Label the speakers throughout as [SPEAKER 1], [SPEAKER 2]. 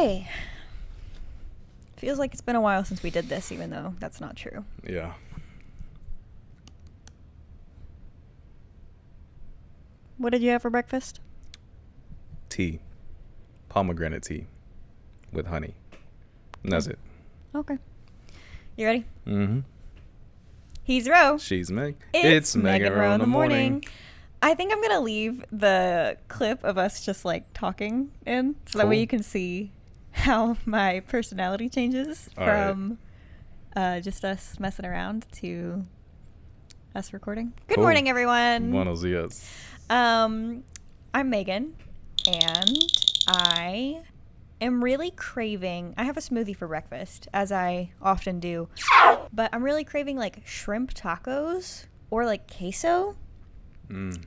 [SPEAKER 1] Okay. Feels like it's been a while since we did this, even though that's not true.
[SPEAKER 2] Yeah.
[SPEAKER 1] What did you have for breakfast?
[SPEAKER 2] Tea. Pomegranate tea. With honey. And that's it.
[SPEAKER 1] Okay. You ready?
[SPEAKER 2] Mm-hmm.
[SPEAKER 1] He's Ro.
[SPEAKER 2] She's Meg.
[SPEAKER 1] It's Meg and Ro in the morning. I think I'm going to leave the clip of us just like talking in so that way you can see how my personality changes from just us messing around to us recording. Good morning, everyone.
[SPEAKER 2] Buenos dias.
[SPEAKER 1] I'm Megan, and I am really craving. I have a smoothie for breakfast, as I often do, but I'm really craving like shrimp tacos or like queso.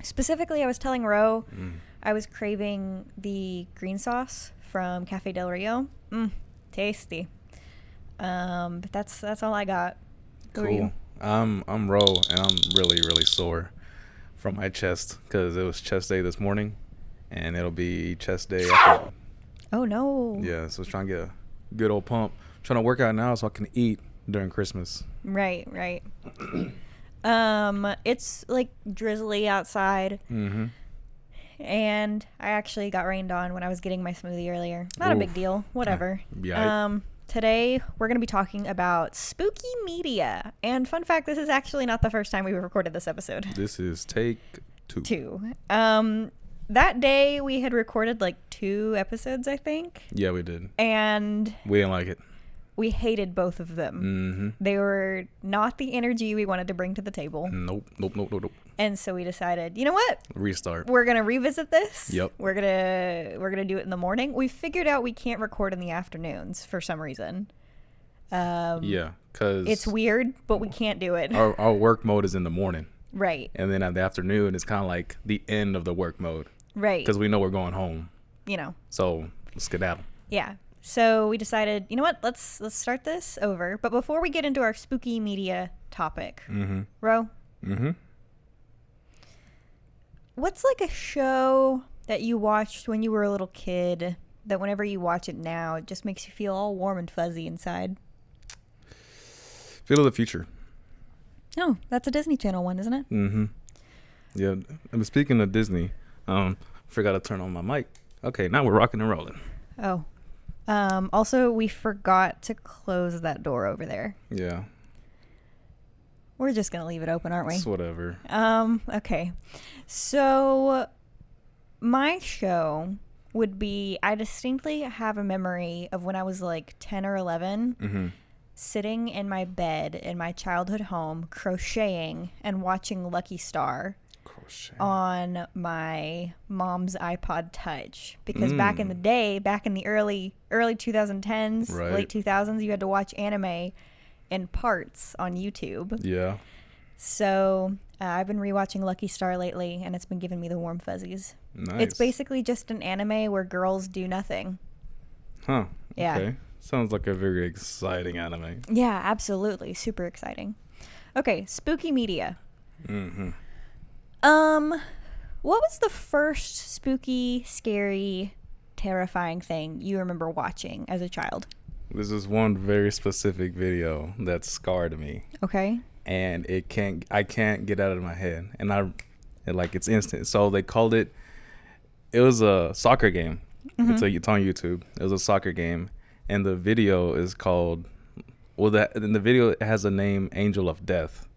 [SPEAKER 1] Specifically, I was telling Ro I was craving the green sauce from Cafe Del Rio. Tasty. But that's all I got. Who are you?
[SPEAKER 2] I'm Ro, and I'm really sore from my chest because it was chest day this morning, and it'll be chest day after.
[SPEAKER 1] Oh no.
[SPEAKER 2] Yeah, so I was trying to get a good old pump. Trying to work out now so I can eat during Christmas.
[SPEAKER 1] Right. It's like drizzly outside.
[SPEAKER 2] Mm-hmm.
[SPEAKER 1] And I actually got rained on when I was getting my smoothie earlier. Not a big deal. Whatever.
[SPEAKER 2] Yeah.
[SPEAKER 1] Today we're going to be talking about spooky media. And fun fact, this is actually not the first time we've recorded this episode.
[SPEAKER 2] This is take two.
[SPEAKER 1] That day we had recorded like 2 episodes, I think.
[SPEAKER 2] Yeah, we did.
[SPEAKER 1] And
[SPEAKER 2] we didn't like it.
[SPEAKER 1] We hated both of them.
[SPEAKER 2] Mm-hmm.
[SPEAKER 1] They were not the energy we wanted to bring to the table.
[SPEAKER 2] Nope.
[SPEAKER 1] And so we decided, you know what?
[SPEAKER 2] Restart.
[SPEAKER 1] We're gonna revisit this.
[SPEAKER 2] Yep.
[SPEAKER 1] We're gonna do it in the morning. We figured out we can't record in the afternoons for some reason.
[SPEAKER 2] Yeah, because
[SPEAKER 1] it's weird, but we can't do it.
[SPEAKER 2] Our work mode is in the morning.
[SPEAKER 1] Right.
[SPEAKER 2] And then at the afternoon, it's kind of like the end of the work mode.
[SPEAKER 1] Right.
[SPEAKER 2] Because we know we're going home.
[SPEAKER 1] You know.
[SPEAKER 2] So let's skedaddle.
[SPEAKER 1] Yeah. So we decided, you know what? Let's start this over. But before we get into our spooky media topic, Ro. What's like a show that you watched when you were a little kid that whenever you watch it now, it just makes you feel all warm and fuzzy inside?
[SPEAKER 2] Feel of the Future.
[SPEAKER 1] Oh, that's a Disney Channel one, isn't it?
[SPEAKER 2] Mm-hmm. Yeah. And speaking of Disney, forgot to turn on my mic. Okay, now we're rocking and rolling.
[SPEAKER 1] Oh. Also, we forgot to close that door over there.
[SPEAKER 2] Yeah.
[SPEAKER 1] We're just going to leave it open, aren't we?
[SPEAKER 2] It's whatever.
[SPEAKER 1] Okay. So, my show would be, I distinctly have a memory of when I was like 10 or 11, sitting in my bed in my childhood home, crocheting and watching Lucky Star on my mom's iPod Touch. Because back in the day, back in the early 2010s, late 2000s, you had to watch anime in parts on YouTube.
[SPEAKER 2] Yeah.
[SPEAKER 1] So I've been rewatching Lucky Star lately, and it's been giving me the warm fuzzies.
[SPEAKER 2] Nice.
[SPEAKER 1] It's basically just an anime where girls do nothing.
[SPEAKER 2] Huh.
[SPEAKER 1] Yeah.
[SPEAKER 2] Okay. Sounds like a very exciting anime.
[SPEAKER 1] Yeah, absolutely. Super exciting. Okay, spooky media. What was the first spooky, scary, terrifying thing you remember watching as a child?
[SPEAKER 2] This is one very specific video that scarred me. Okay. And I can't get out of my head. And it's instant. So they called it was a soccer game. It's on YouTube. It was a soccer game. And the video is called, in the video it has the name Angel of Death.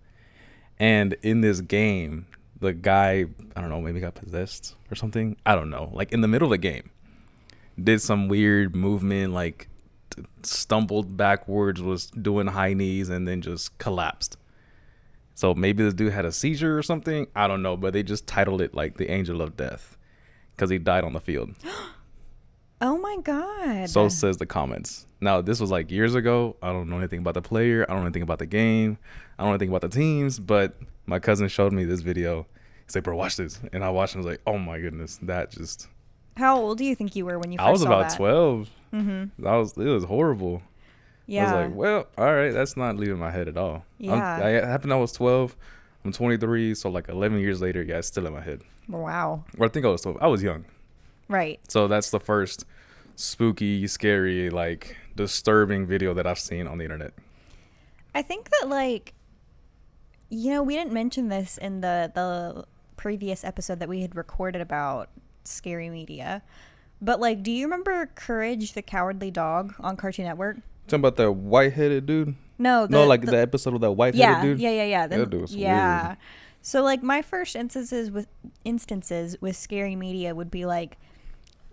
[SPEAKER 2] And in this game, the guy, I don't know, maybe got possessed or something. I don't know. Like in the middle of the game, did some weird movement, like stumbled backwards, was doing high knees, and then just collapsed. So maybe this dude had a seizure or something. I don't know, but they just titled it like the Angel of Death because he died on the field.
[SPEAKER 1] Oh my God.
[SPEAKER 2] So says the comments. Now, this was like years ago. I don't know anything about the player. I don't know anything about the game. I don't know anything about the teams, but my cousin showed me this video. He said, bro, watch this. And I watched and I was like, oh my goodness, that just...
[SPEAKER 1] How old do you think you were when you first saw that?
[SPEAKER 2] I was about 12. It was horrible.
[SPEAKER 1] Yeah.
[SPEAKER 2] I was like, well, all right, that's not leaving my head at all.
[SPEAKER 1] Yeah.
[SPEAKER 2] It happened I was 12. I'm 23, so like 11 years later, yeah, it's still in my head.
[SPEAKER 1] Wow.
[SPEAKER 2] Or I think I was 12. I was young.
[SPEAKER 1] Right.
[SPEAKER 2] So that's the first spooky, scary, like disturbing video that I've seen on the internet.
[SPEAKER 1] I think that, like, you know, we didn't mention this in the previous episode that we had recorded about scary media, but, like, do you remember Courage the Cowardly Dog on Cartoon Network?
[SPEAKER 2] Talking about that white-headed dude?
[SPEAKER 1] No,
[SPEAKER 2] the episode of that white-headed dude?
[SPEAKER 1] Yeah.
[SPEAKER 2] That dude was weird.
[SPEAKER 1] So, like, my first instances with scary media would be, like,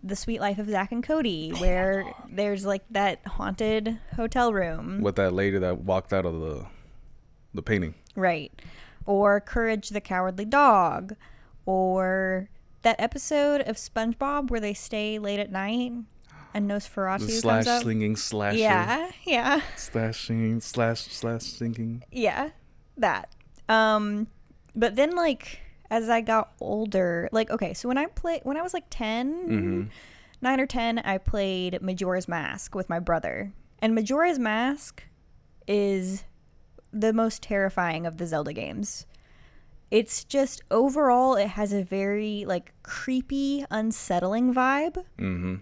[SPEAKER 1] The Sweet Life of Zack and Cody, where there's, like, that haunted hotel room.
[SPEAKER 2] With that lady that walked out of the painting.
[SPEAKER 1] Right. Or Courage the Cowardly Dog. Or that episode of SpongeBob where they stay late at night and Nosferatu comes up.
[SPEAKER 2] The slinging slasher.
[SPEAKER 1] Yeah.
[SPEAKER 2] Slashing, singing.
[SPEAKER 1] Yeah, that. But then, like, as I got older, like, okay, so when I was like 10, 9 or 10, I played Majora's Mask with my brother. And Majora's Mask is the most terrifying of the Zelda games. It's just, overall, it has a very, like, creepy, unsettling vibe. Mm-hmm.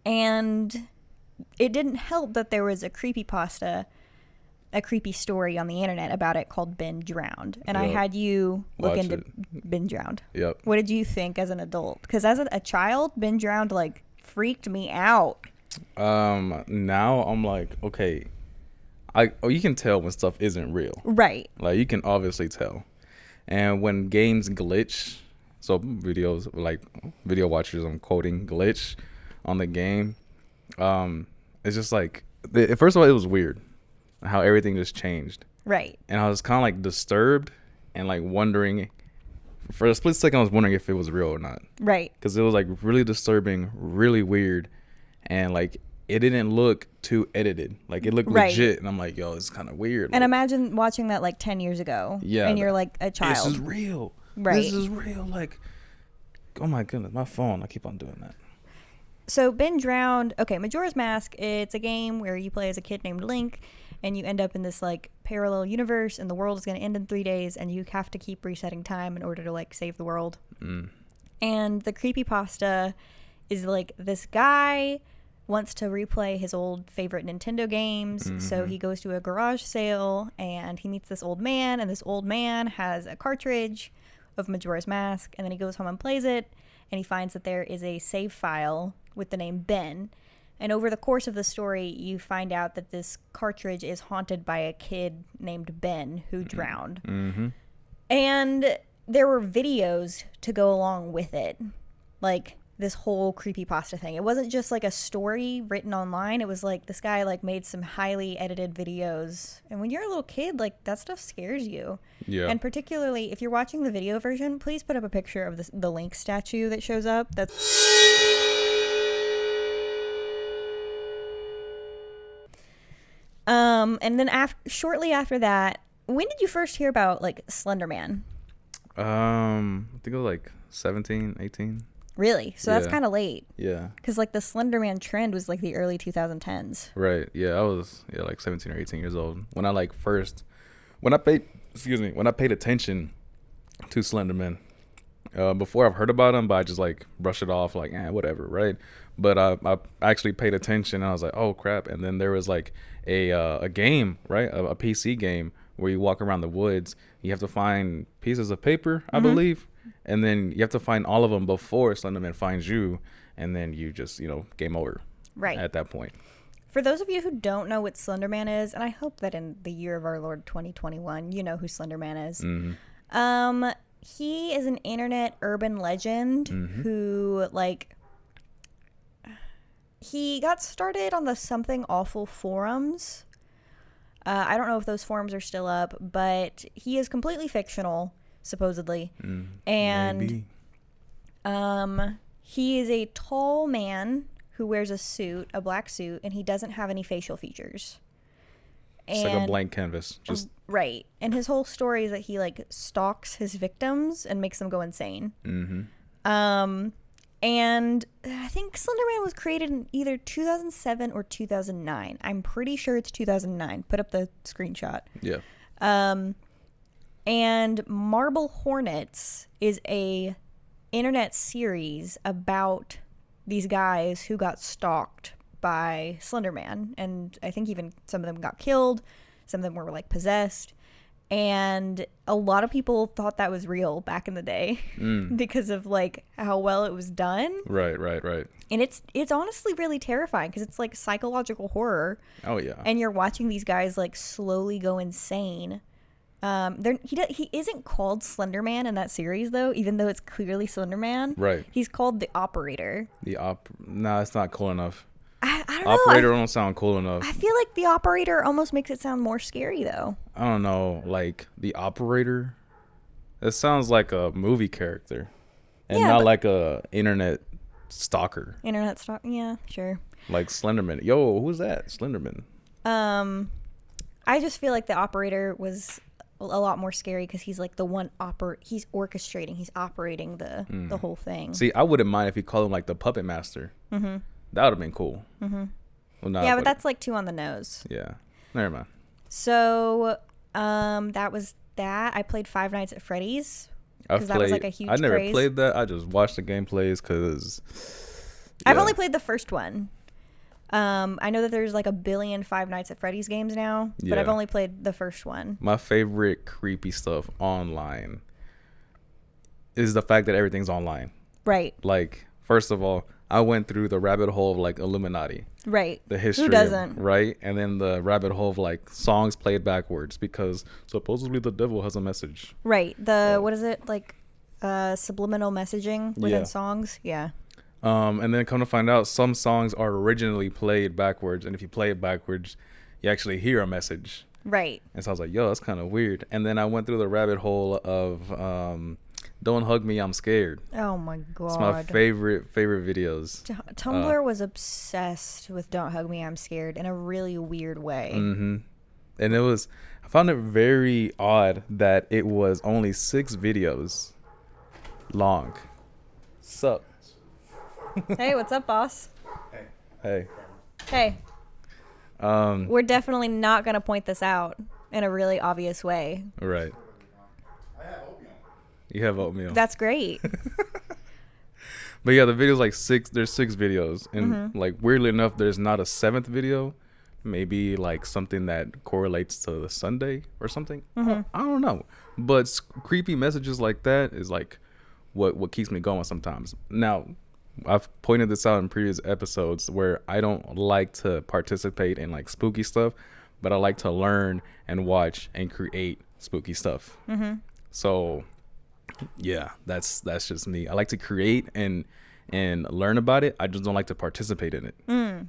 [SPEAKER 1] And it didn't help that there was a creepy story on the internet about it called Ben Drowned. And I had you look into Ben Drowned.
[SPEAKER 2] Yep.
[SPEAKER 1] What did you think as an adult? Because as a child, Ben Drowned, like, freaked me out.
[SPEAKER 2] Now I'm like, okay, you can tell when stuff isn't real.
[SPEAKER 1] Right.
[SPEAKER 2] Like, you can obviously tell. And when games glitch, so video watchers, I'm quoting, glitch on the game, it's just like, first of all, it was weird how everything just changed.
[SPEAKER 1] Right.
[SPEAKER 2] And I was kind of like disturbed and like wondering, for a split second I was wondering if it was real or not.
[SPEAKER 1] Right.
[SPEAKER 2] Because it was like really disturbing, really weird, and like it didn't look too edited. Like, it looked legit, and I'm like, yo, it's kind of weird.
[SPEAKER 1] And
[SPEAKER 2] like,
[SPEAKER 1] imagine watching that like 10 years ago.
[SPEAKER 2] Yeah.
[SPEAKER 1] And you're like a child.
[SPEAKER 2] This is real.
[SPEAKER 1] Right.
[SPEAKER 2] This is real. Like, oh my goodness, my phone, I keep on doing that.
[SPEAKER 1] So Ben Drowned, okay, Majora's Mask, it's a game where you play as a kid named Link, and you end up in this, like, parallel universe, and the world is going to end in 3 days, and you have to keep resetting time in order to, like, save the world. And the creepypasta is, like, this guy wants to replay his old favorite Nintendo games, so he goes to a garage sale, and he meets this old man, and this old man has a cartridge of Majora's Mask, and then he goes home and plays it, and he finds that there is a save file with the name Ben. And over the course of the story, you find out that this cartridge is haunted by a kid named Ben who drowned. And there were videos to go along with it. Like, this whole creepypasta thing. It wasn't just like a story written online. It was like this guy like made some highly edited videos. And when you're a little kid, like, that stuff scares you.
[SPEAKER 2] Yeah.
[SPEAKER 1] And particularly if you're watching the video version, please put up a picture of the Link statue that shows up. And then shortly after that, when did you first hear about, like, Slender Man?
[SPEAKER 2] I think it was like 17, 18.
[SPEAKER 1] Really? So that's kind of late.
[SPEAKER 2] Yeah.
[SPEAKER 1] Because, like, the Slender Man trend was, like, the early 2010s.
[SPEAKER 2] Right. Yeah, I was like 17 or 18 years old when I paid attention to Slender Man. Before, I've heard about him, but I just like brush it off like, whatever, right? But I actually paid attention, and I was like, oh crap! And then there was like a game, right? A PC game where you walk around the woods. You have to find pieces of paper, I believe, and then you have to find all of them before Slender Man finds you, and then you just, game over.
[SPEAKER 1] Right.
[SPEAKER 2] At that point.
[SPEAKER 1] For those of you who don't know what Slender Man is, and I hope that in the year of our Lord 2021, you know who Slender Man is. He is an internet urban legend who, like, he got started on the Something Awful forums. I don't know if those forums are still up, but he is completely fictional, supposedly. And he is a tall man who wears a suit, a black suit, and he doesn't have any facial features.
[SPEAKER 2] It's like a blank canvas. Just
[SPEAKER 1] right. And his whole story is that he, like, stalks his victims and makes them go insane. And I think Slender Man was created in either 2007 or 2009. I'm pretty sure it's 2009. Put up the screenshot.
[SPEAKER 2] Yeah.
[SPEAKER 1] And Marble Hornets is a internet series about these guys who got stalked by Slender Man, and I think even some of them got killed, some of them were like possessed, and a lot of people thought that was real back in the day because of like how well it was done.
[SPEAKER 2] Right.
[SPEAKER 1] And it's honestly really terrifying because it's like psychological horror.
[SPEAKER 2] Oh yeah.
[SPEAKER 1] And you're watching these guys like slowly go insane. He isn't called Slender Man in that series though, even though it's clearly Slender Man.
[SPEAKER 2] Right.
[SPEAKER 1] He's called the Operator.
[SPEAKER 2] No, it's not cool enough.
[SPEAKER 1] I don't know.
[SPEAKER 2] Operator don't sound cool enough.
[SPEAKER 1] I feel like the Operator almost makes it sound more scary though.
[SPEAKER 2] I don't know, like the Operator. It sounds like a movie character, and not like a internet stalker.
[SPEAKER 1] Yeah, sure.
[SPEAKER 2] Like Slenderman. Yo, who's that? Slenderman.
[SPEAKER 1] I just feel like the Operator was a lot more scary because he's like the one he's orchestrating, he's operating the whole thing.
[SPEAKER 2] See, I wouldn't mind if he called him like the Puppet Master. Mm-hmm. That would have been cool.
[SPEAKER 1] Mm-hmm. Well, yeah, but that's like too on the nose.
[SPEAKER 2] Yeah, never mind.
[SPEAKER 1] So, that was that. I played Five Nights at Freddy's because that was like a huge craze.
[SPEAKER 2] I never played that. I just watched the gameplays because
[SPEAKER 1] I've only played the first one. I know that there's like a billion Five Nights at Freddy's games now, but I've only played the first one.
[SPEAKER 2] My favorite creepy stuff online is the fact that everything's online.
[SPEAKER 1] Right.
[SPEAKER 2] Like, first of all, I went through the rabbit hole of like Illuminati.
[SPEAKER 1] Right.
[SPEAKER 2] The history.
[SPEAKER 1] Who doesn't?
[SPEAKER 2] Right. And then the rabbit hole of like songs played backwards because supposedly the devil has a message.
[SPEAKER 1] Right. What is it? Like subliminal messaging within songs? Yeah.
[SPEAKER 2] And then come to find out some songs are originally played backwards. And if you play it backwards, you actually hear a message.
[SPEAKER 1] Right.
[SPEAKER 2] And so I was like, yo, that's kind of weird. And then I went through the rabbit hole of Don't Hug Me, I'm Scared.
[SPEAKER 1] Oh my God.
[SPEAKER 2] It's my favorite videos.
[SPEAKER 1] Tumblr was obsessed with Don't Hug Me, I'm Scared in a really weird way.
[SPEAKER 2] Mm-hmm. And I found it very odd that it was only 6 videos long. Sup?
[SPEAKER 1] Hey, what's up, boss?
[SPEAKER 2] Hey.
[SPEAKER 1] We're definitely not going to point this out in a really obvious way.
[SPEAKER 2] Right. You have oatmeal.
[SPEAKER 1] That's great.
[SPEAKER 2] But yeah, the video's like 6. There's 6 videos, and like weirdly enough, there's not a 7th video. Maybe like something that correlates to the Sunday or something. I don't know. But creepy messages like that is like what keeps me going sometimes. Now, I've pointed this out in previous episodes where I don't like to participate in like spooky stuff, but I like to learn and watch and create spooky stuff. So yeah, that's just me. I like to create and learn about it. I just don't like to participate in it.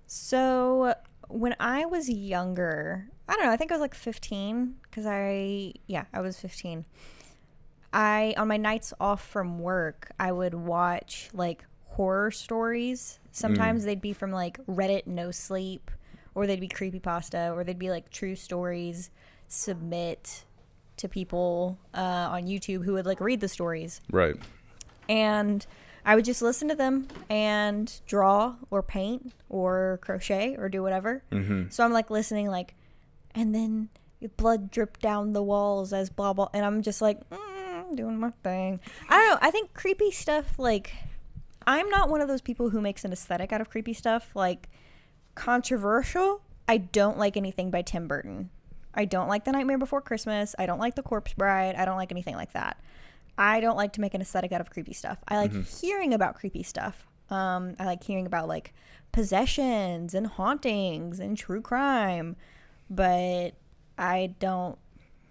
[SPEAKER 1] So when I was younger, I don't know, I think I was like 15 because I was 15. On my nights off from work, I would watch like horror stories. Sometimes they'd be from like Reddit No Sleep, or they'd be creepypasta, or they'd be like true stories submit to people on YouTube who would like read the stories.
[SPEAKER 2] Right. And
[SPEAKER 1] I would just listen to them and draw or paint or crochet or do whatever. So I'm like listening like, and then blood dripped down the walls as blah blah, and I'm just like doing my thing. I don't know, I think creepy stuff, like, I'm not one of those people who makes an aesthetic out of creepy stuff. Like, controversial, I don't like anything by Tim Burton. I don't like The Nightmare Before Christmas. I don't like The Corpse Bride. I don't like anything like that. I don't like to make an aesthetic out of creepy stuff. I like hearing about creepy stuff. I like hearing about like possessions and hauntings and true crime, but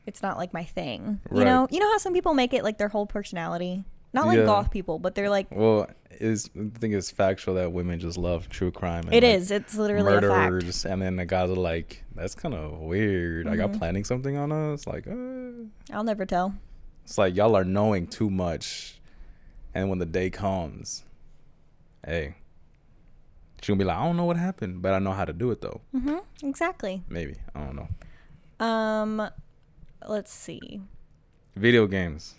[SPEAKER 1] it's not like my thing. Right. You know how some people make it like their whole personality? Not like goth people, but they're like,
[SPEAKER 2] well, I think it's factual that women just love true crime. And
[SPEAKER 1] it's literally
[SPEAKER 2] murderers,
[SPEAKER 1] a fact.
[SPEAKER 2] And then the guys are like, that's kind of weird. Like, y'all planning something on us? Like,
[SPEAKER 1] I'll never tell.
[SPEAKER 2] It's like y'all are knowing too much, and when the day comes, hey, she'll be like, I don't know what happened, but I know how to do it though.
[SPEAKER 1] Exactly.
[SPEAKER 2] Maybe, I don't know.
[SPEAKER 1] Let's see.
[SPEAKER 2] Video games.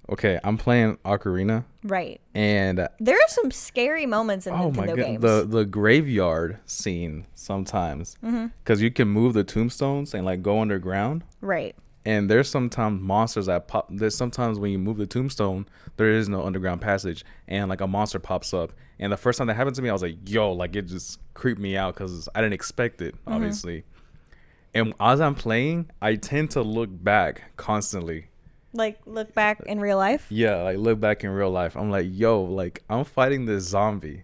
[SPEAKER 2] Okay, I'm playing Ocarina.
[SPEAKER 1] Right.
[SPEAKER 2] And
[SPEAKER 1] there are some scary moments in Nintendo games.
[SPEAKER 2] The graveyard scene sometimes, because you can move the tombstones and like go underground.
[SPEAKER 1] Right.
[SPEAKER 2] And there's sometimes monsters that pop. There's sometimes when you move the tombstone, there is no underground passage, and like a monster pops up. And the first time that happened to me, I was like, "Yo!" Like it just creeped me out because I didn't expect it, obviously. And as I'm playing, I tend to look back constantly.
[SPEAKER 1] Like look back in real life?
[SPEAKER 2] Yeah, like look back in real life. I'm like, "Yo!" Like I'm fighting this zombie,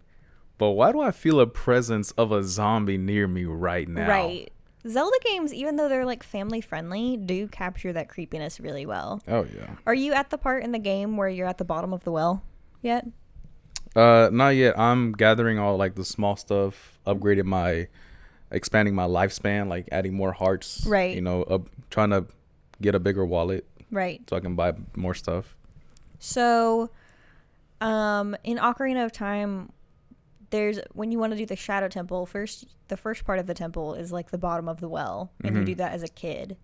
[SPEAKER 2] but why do I feel a presence of a zombie near me right now?
[SPEAKER 1] Right. Zelda games, even though they're like family friendly, do capture that creepiness really well.
[SPEAKER 2] Oh yeah.
[SPEAKER 1] Are you at the part in the game where you're at the bottom of the well yet?
[SPEAKER 2] Not yet. I'm gathering all like the small stuff, expanding my lifespan, like adding more hearts.
[SPEAKER 1] Right.
[SPEAKER 2] You know, trying to get a bigger wallet.
[SPEAKER 1] Right.
[SPEAKER 2] So I can buy more stuff.
[SPEAKER 1] So, in Ocarina of Time, when you want to do the Shadow Temple, the first part of the temple is like the bottom of the well, and you do that as a kid.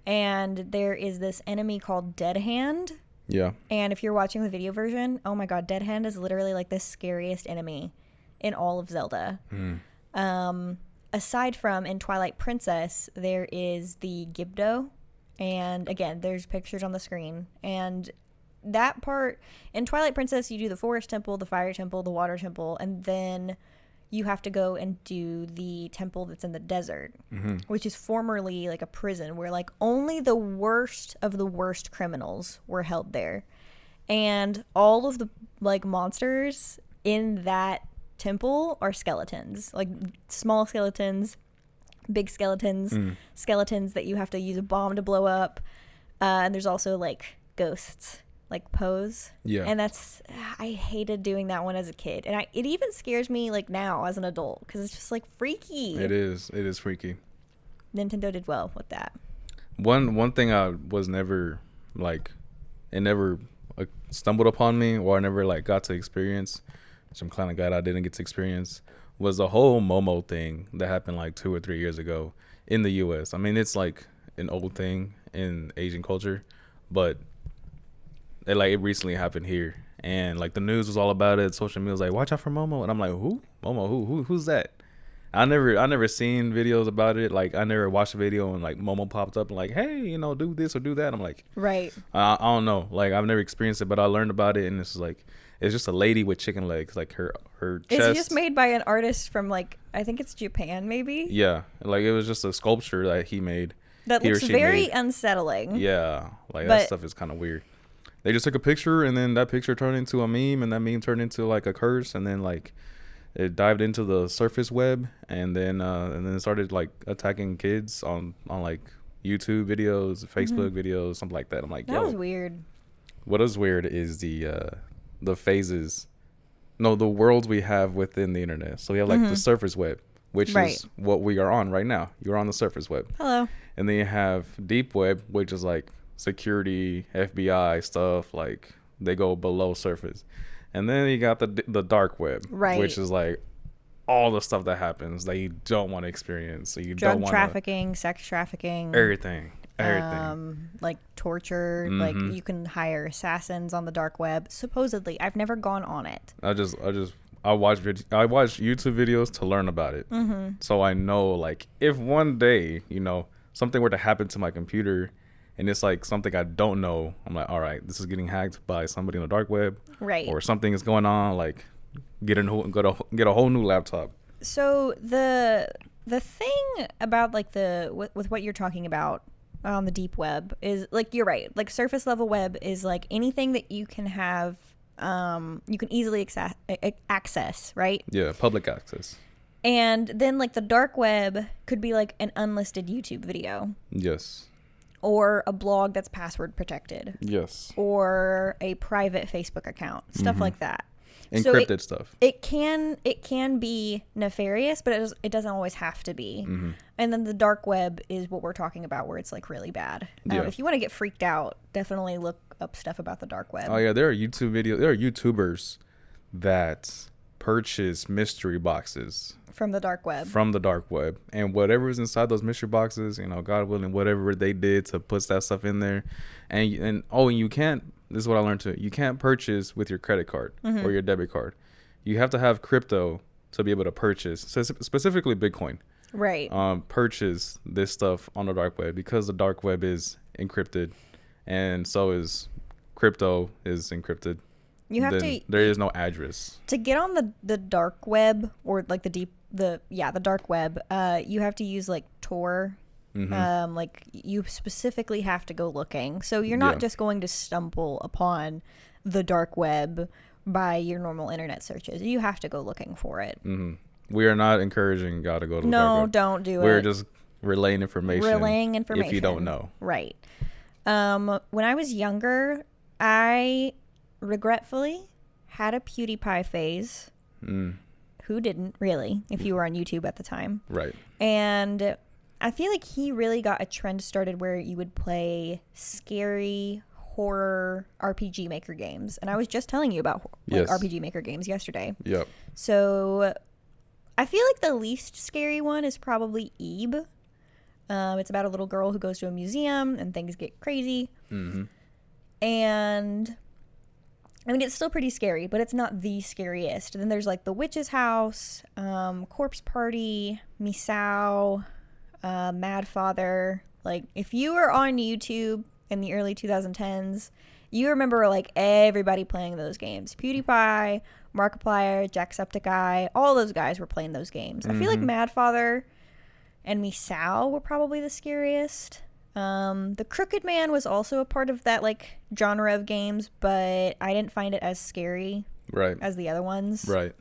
[SPEAKER 1] And there is this enemy called Dead Hand.
[SPEAKER 2] Yeah.
[SPEAKER 1] And if you're watching the video version, oh my god, Dead Hand is literally like the scariest enemy in all of Zelda. Aside from in Twilight Princess, there is the Gibdo. And again, there's pictures on the screen. And that part in Twilight Princess, you do the Forest Temple, the Fire Temple, the Water Temple, and then you have to go and do the temple that's in the desert, which is formerly like a prison where like only the worst of the worst criminals were held there. And all of the like monsters in that temple are skeletons, like small skeletons, big skeletons, skeletons that you have to use a bomb to blow up. And there's also like ghosts, like pose.
[SPEAKER 2] Yeah.
[SPEAKER 1] And I hated doing that one as a kid. And it even scares me like now as an adult because it's just like freaky.
[SPEAKER 2] It is freaky.
[SPEAKER 1] Nintendo did well with that.
[SPEAKER 2] One thing I was never like, it never stumbled upon me, or I never like got to experience, which I'm kind of glad I didn't get to experience, was the whole Momo thing that happened like 2 or 3 years ago in the US. I mean, it's like an old thing in Asian culture, but it recently happened here, and like the news was all about it. Social media was like, watch out for Momo, and I'm like, who? Momo? Who's that? I never seen videos about it. Like I never watched a video and like Momo popped up and like, hey, you know, do this or do that. I'm like,
[SPEAKER 1] right.
[SPEAKER 2] I don't know. Like I've never experienced it, but I learned about it, and it's like it's just a lady with chicken legs, like her chest.
[SPEAKER 1] It's just made by an artist from like I think it's Japan, maybe.
[SPEAKER 2] Yeah, like it was just a sculpture that he made.
[SPEAKER 1] That looks very unsettling.
[SPEAKER 2] Yeah, like that stuff is kind of weird. They just took a picture, and then that picture turned into a meme, and that meme turned into like a curse, and then like it dived into the surface web, and then it started like attacking kids on like YouTube videos, Facebook videos, something like that. I'm like,
[SPEAKER 1] that was weird.
[SPEAKER 2] What is weird is the phases, the worlds we have within the internet. So we have like the surface web, which is what we are on right now. You're on the surface web.
[SPEAKER 1] Hello. And
[SPEAKER 2] then you have deep web, which is like security, FBI stuff, like they go below surface. And then you got the dark web, which is like all the stuff that happens that you don't want to experience. So you
[SPEAKER 1] drug trafficking, sex trafficking,
[SPEAKER 2] everything.
[SPEAKER 1] Like torture. Like you can hire assassins on the dark web. Supposedly, I've never gone on it. I
[SPEAKER 2] watch YouTube videos to learn about it, so I know like if one day something were to happen to my computer, and it's like something I don't know, I'm like, all right, this is getting hacked by somebody on the dark web,
[SPEAKER 1] right?
[SPEAKER 2] Or something is going on, like get a whole new laptop.
[SPEAKER 1] So the thing about like with what you're talking about on the deep web is like you're right. Like surface level web is like anything that you can have, you can easily access, right?
[SPEAKER 2] Yeah, public access.
[SPEAKER 1] And then like the dark web could be like an unlisted YouTube video.
[SPEAKER 2] Yes.
[SPEAKER 1] Or a blog that's password protected.
[SPEAKER 2] Yes.
[SPEAKER 1] Or a private Facebook account. Stuff like that.
[SPEAKER 2] Encrypted stuff.
[SPEAKER 1] It can be nefarious, but it doesn't always have to be. And then the dark web is what we're talking about, where it's like really bad. If you want to get freaked out, definitely look up stuff about the dark web.
[SPEAKER 2] Oh yeah, there are YouTubers that purchase mystery boxes
[SPEAKER 1] from the dark web.
[SPEAKER 2] And whatever is inside those mystery boxes, God willing, whatever they did to put that stuff in there, and you can't. This is what I learned too. You can't purchase with your credit card or your debit card. You have to have crypto to be able to purchase, so specifically Bitcoin.
[SPEAKER 1] right,
[SPEAKER 2] purchase this stuff on the dark web, because the dark web is encrypted, and so is crypto is encrypted. There is no address
[SPEAKER 1] to get on the dark web, or like the dark web. You have to use like Tor. Like you specifically have to go looking, so you're not just going to stumble upon the dark web by your normal internet searches. You have to go looking for it.
[SPEAKER 2] We are not encouraging y'all to go to the dark web.
[SPEAKER 1] Don't do it.
[SPEAKER 2] We're just relaying information if you don't know.
[SPEAKER 1] Right. When I was younger, I regretfully had a PewDiePie phase. Who didn't, really, if you were on YouTube at the time?
[SPEAKER 2] Right.
[SPEAKER 1] And I feel like he really got a trend started where you would play scary horror RPG Maker games. And I was just telling you about RPG Maker games yesterday.
[SPEAKER 2] Yep.
[SPEAKER 1] So I feel like the least scary one is probably Ebe. It's about a little girl who goes to a museum and things get crazy. And I mean, it's still pretty scary, but it's not the scariest. And then there's like The Witch's House, Corpse Party, Misao, Mad Father. Like, if you were on YouTube in the early 2010s, you remember like everybody playing those games. PewDiePie, Markiplier, Jacksepticeye, all those guys were playing those games. I feel like Mad Father and Misao were probably the scariest. The Crooked Man was also a part of that like genre of games, but I didn't find it as scary as the other ones.
[SPEAKER 2] Right.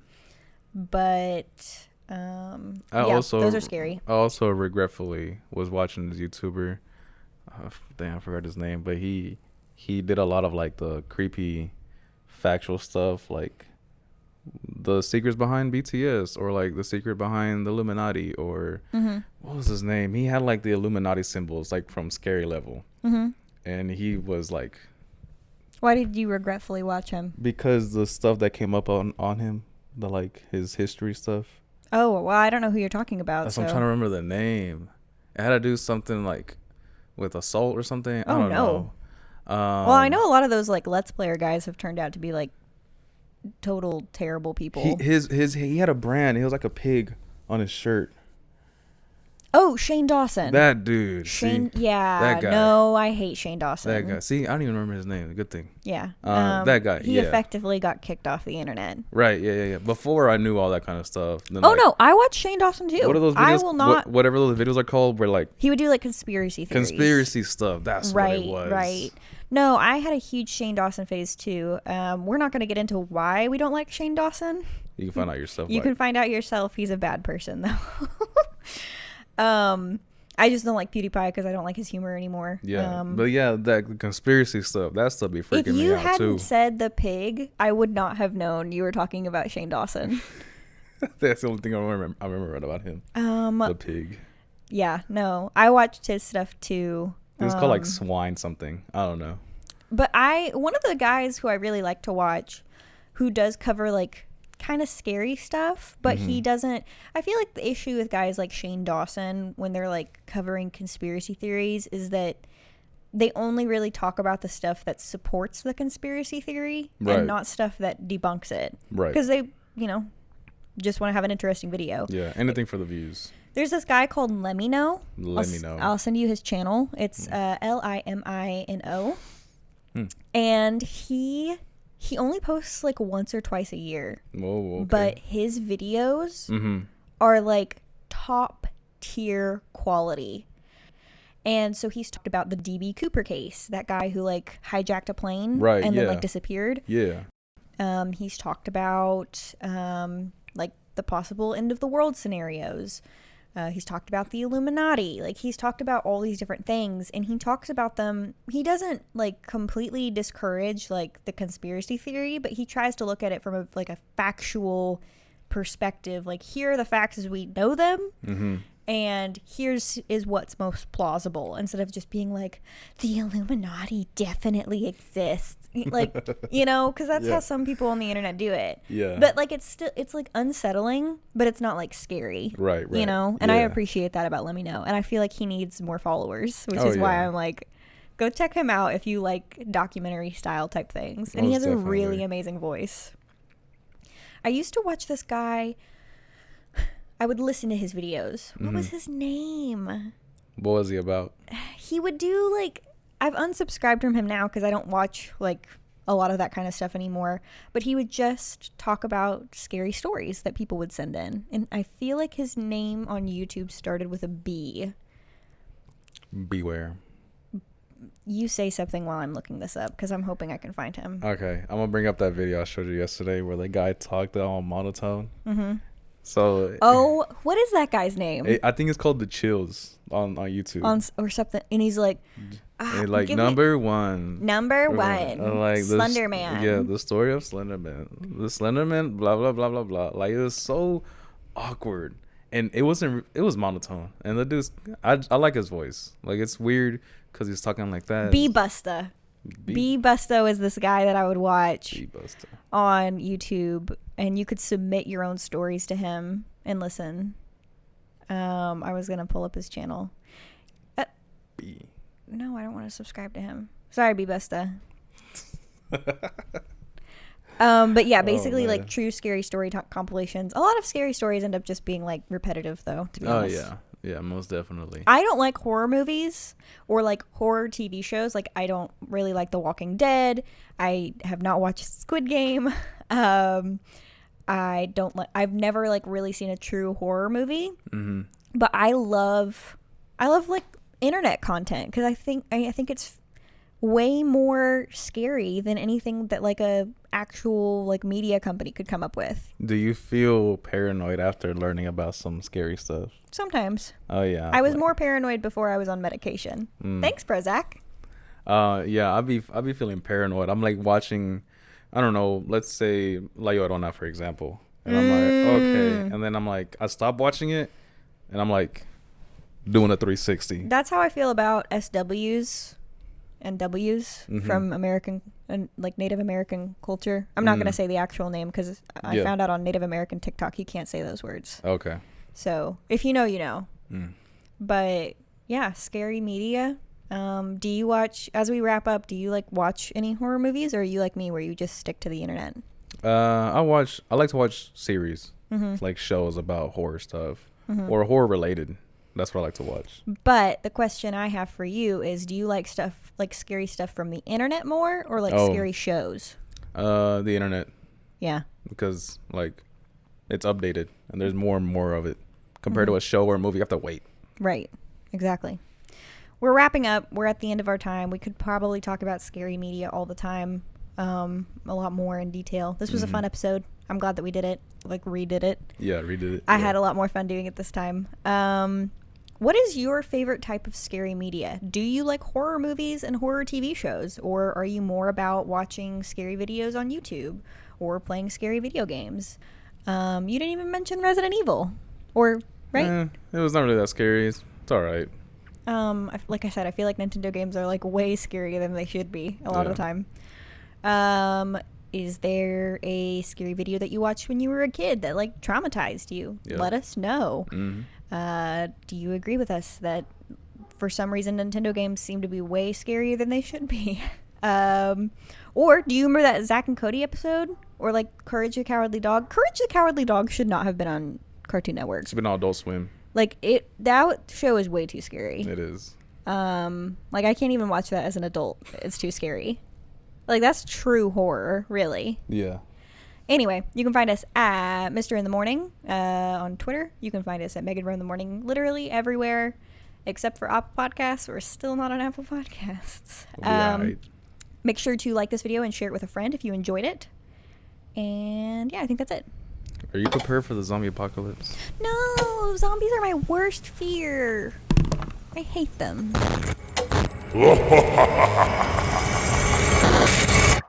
[SPEAKER 1] But those are scary.
[SPEAKER 2] I also regretfully was watching this YouTuber. I forgot his name, but he did a lot of like the creepy factual stuff, like the secrets behind BTS, or like the secret behind the Illuminati, or what was his name? He had like the Illuminati symbols, like from Scary Level. And he was like,
[SPEAKER 1] why did you regretfully watch him?
[SPEAKER 2] Because the stuff that came up on him, the like his history stuff.
[SPEAKER 1] Oh, well, I don't know who you're talking about.
[SPEAKER 2] That's what I'm trying to remember the name. It had to do something like with assault or something. I don't know.
[SPEAKER 1] Well, I know a lot of those like Let's Player guys have turned out to be like total terrible people.
[SPEAKER 2] He had a brand. He was like a pig on his shirt.
[SPEAKER 1] Oh, Shane Dawson.
[SPEAKER 2] That dude.
[SPEAKER 1] Shane, that guy. No, I hate Shane Dawson.
[SPEAKER 2] That guy. See, I don't even remember his name. Good thing.
[SPEAKER 1] Yeah.
[SPEAKER 2] That guy.
[SPEAKER 1] He effectively got kicked off the internet.
[SPEAKER 2] Right. Yeah. Before I knew all that kind of stuff. Then,
[SPEAKER 1] no, I watched Shane Dawson too.
[SPEAKER 2] What are those videos?
[SPEAKER 1] I will not.
[SPEAKER 2] Whatever those videos are called, where like
[SPEAKER 1] he would do like conspiracy theories.
[SPEAKER 2] Conspiracy stuff. That's what it was.
[SPEAKER 1] Right. No, I had a huge Shane Dawson phase too. We're not going to get into why we don't like Shane Dawson.
[SPEAKER 2] You can find out yourself.
[SPEAKER 1] You can find out yourself. He's a bad person though. I just don't like PewDiePie because I don't like his humor anymore.
[SPEAKER 2] Yeah, but yeah, that conspiracy stuff, that stuff be freaking me out too. If you hadn't
[SPEAKER 1] said the pig, I would not have known you were talking about Shane Dawson.
[SPEAKER 2] That's the only thing I remember about him. The pig.
[SPEAKER 1] Yeah, no, I watched his stuff too.
[SPEAKER 2] It was called like Swine something. I don't know.
[SPEAKER 1] But one of the guys who I really like to watch, who does cover like kind of scary stuff, but he doesn't. I feel like the issue with guys like Shane Dawson when they're like covering conspiracy theories is that they only really talk about the stuff that supports the conspiracy theory and not stuff that debunks it. Right. Because they, just want to have an interesting video.
[SPEAKER 2] Yeah, anything for the views.
[SPEAKER 1] There's this guy called Lemino. I'll send you his channel. It's Limino. And he only posts like once or twice a year.
[SPEAKER 2] Oh, okay.
[SPEAKER 1] But his videos are like top tier quality. And so he's talked about the DB Cooper case, that guy who like hijacked a plane and then like disappeared.
[SPEAKER 2] Yeah.
[SPEAKER 1] He's talked about like the possible end of the world scenarios. He's talked about the Illuminati. Like, he's talked about all these different things, and he talks about them. He doesn't like completely discourage like the conspiracy theory, but he tries to look at it from a factual perspective. Like, here are the facts as we know them, and here's what's most plausible, instead of just being like, the Illuminati definitely exists. Like, because that's how some people on the internet do it.
[SPEAKER 2] Yeah.
[SPEAKER 1] But like, it's like unsettling, but it's not like scary.
[SPEAKER 2] Right.
[SPEAKER 1] And I appreciate that about Let Me Know. And I feel like he needs more followers, which is why I'm like, go check him out if you like documentary style type things. And he has a really amazing voice. I used to watch this guy. I would listen to his videos. What was his name?
[SPEAKER 2] What was he about?
[SPEAKER 1] He would do like, I've unsubscribed from him now because I don't watch like a lot of that kind of stuff anymore. But he would just talk about scary stories that people would send in. And I feel like his name on YouTube started with a B.
[SPEAKER 2] Beware.
[SPEAKER 1] You say something while I'm looking this up because I'm hoping I can find him.
[SPEAKER 2] Okay, I'm gonna bring up that video I showed you yesterday where the guy talked all monotone.
[SPEAKER 1] Mm-hmm.
[SPEAKER 2] So.
[SPEAKER 1] Oh, what is that guy's name?
[SPEAKER 2] I think it's called The Chills on YouTube.
[SPEAKER 1] Or something, and he's like,
[SPEAKER 2] like number one,
[SPEAKER 1] like Slender Man.
[SPEAKER 2] Yeah, the story of Slender Man. The Slender Man, blah blah blah blah blah. Like it was so awkward, and it was monotone. And the dude's, I like his voice. Like it's weird because he's talking like that.
[SPEAKER 1] B-Busta. B-Busta is this guy that I would watch on YouTube, and you could submit your own stories to him and listen. I was gonna pull up his channel. No, I don't want to subscribe to him. Sorry, B-Busta. But yeah, basically like true scary story compilations. A lot of scary stories end up just being like repetitive, though. To be honest.
[SPEAKER 2] Yeah, most definitely.
[SPEAKER 1] I don't like horror movies or like horror TV shows. Like I don't really like The Walking Dead. I have not watched Squid Game. I've never like really seen a true horror movie. Mm-hmm. But I love like internet content because I think it's way more scary than anything that like a actual like media company could come up with.
[SPEAKER 2] Do you feel paranoid after learning about some scary stuff?
[SPEAKER 1] Sometimes.
[SPEAKER 2] Oh yeah.
[SPEAKER 1] I was more paranoid before I was on medication. Thanks, Prozac.
[SPEAKER 2] Yeah, I'd be feeling paranoid. I'm like watching, I don't know, let's say La Llorona, for example. And I'm like, okay. And then I'm like, I stop watching it and I'm like doing a 360.
[SPEAKER 1] That's how I feel about SWs and W's from American and like Native American culture. I'm not going to say the actual name because I found out on Native American TikTok you can't say those words.
[SPEAKER 2] Okay.
[SPEAKER 1] So if you know, you know. But yeah, scary media. Do you watch, as we wrap up, do you like watch any horror movies, or are you like me where you just stick to the internet?
[SPEAKER 2] I like to watch series, like shows about horror stuff or horror related. That's what I like to watch.
[SPEAKER 1] But the question I have for you is, do you like stuff, like scary stuff from the internet more, or like scary shows?
[SPEAKER 2] The internet.
[SPEAKER 1] Yeah.
[SPEAKER 2] Because like it's updated and there's more and more of it compared to a show or a movie. You have to wait. Right.
[SPEAKER 1] Exactly. We're wrapping up. We're at the end of our time. We could probably talk about scary media all the time, a lot more in detail. This was a fun episode. I'm glad that we did it, like redid it.
[SPEAKER 2] Yeah, redid it.
[SPEAKER 1] I had a lot more fun doing it this time. What is your favorite type of scary media? Do you like horror movies and horror TV shows, or are you more about watching scary videos on YouTube or playing scary video games? You didn't even mention Resident Evil, or right?
[SPEAKER 2] It was not really that scary. It's all right.
[SPEAKER 1] Like I said, I feel like Nintendo games are like way scarier than they should be a lot of the time. Is there a scary video that you watched when you were a kid that like traumatized you? Yep. Let us know. Do you agree with us that for some reason Nintendo games seem to be way scarier than they should be? Or do you remember that Zack and Cody episode? Or like Courage the Cowardly Dog? Courage the Cowardly Dog should not have been on Cartoon Network.
[SPEAKER 2] It's been on Adult Swim.
[SPEAKER 1] Like that show is way too scary.
[SPEAKER 2] It is.
[SPEAKER 1] Like I can't even watch that as an adult. It's too scary. Like that's true horror, really.
[SPEAKER 2] Yeah.
[SPEAKER 1] Anyway, you can find us at Mr. in the Morning on Twitter. You can find us at Meg and Ro in the Morning, literally everywhere except for Apple Podcasts. We're still not on Apple Podcasts. Make sure to like this video and share it with a friend if you enjoyed it. And yeah, I think that's it.
[SPEAKER 2] Are you prepared for the zombie apocalypse?
[SPEAKER 1] No, zombies are my worst fear. I hate them.